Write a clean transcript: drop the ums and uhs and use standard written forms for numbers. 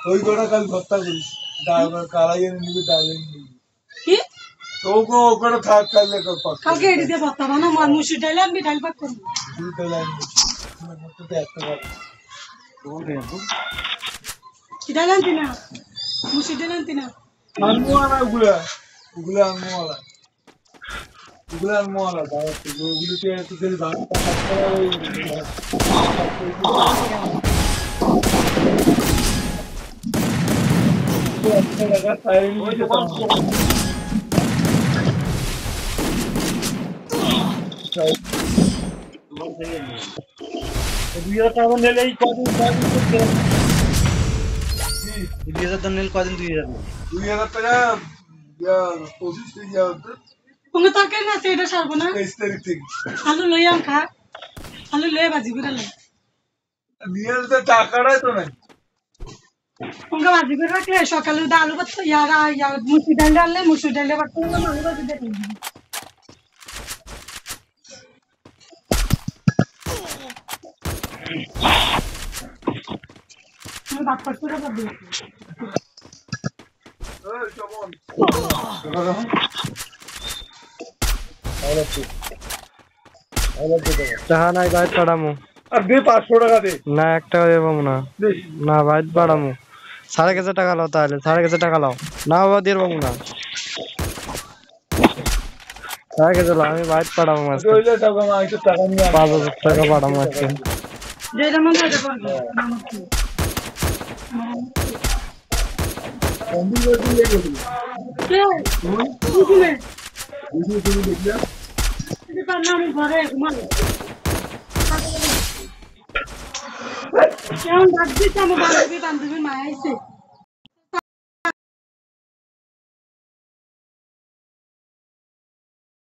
ওই কটা কাল ভর্তা করিস ডাল কালাই এনে নিবি ডাল এনে নিবি কি তোকে ওখানে থাক কালে কালকে এটি দিয়ে ভর্তা বানা মার মুসুর ডাল আনবি ডাল পাক করবি কি ডাল আনতি না মুসুর ডাল আনতি না আনবো না ওগুলা ওগুলা আনবো আলা ওগুলোতে একটু যদি ভাত কদিন 2000 টাকা 25 তুমি তরকারি না সেটা সারবো না 23 তারিখ থেকে আলু লইয়াম খা আলু লয়ে ভাজি করে লাই নিয়ে তো টাকাটাই তো নাই তুমি ভাজি করে রাখলে সকালে আলু ভাত ইয়ারা মুসুর ডাল ডাললে মুসুর ডালে ভাত করলে আলু ভাজি দিয়ে দিবি আমি ভাত পাট করে ভাত দিই টাকা নাই বাইর পাড়ামু আর দে 500 টাকা দে না এক টাকা দেবো না না বাইর পাড়ামু 1000 টাকা লাও তাহলে 1000 টাকা লাও না বাবা দিয়ে দেবো না 1000 লাও আমি বাইর পাড়ামু আজকে 5000 টাকা পাড়ামু আজকে যেটা মন চায় করবি আমি ঘরে ঘুমাবো কেমন ভাবছিস আমার বান্ধবী মা আইছে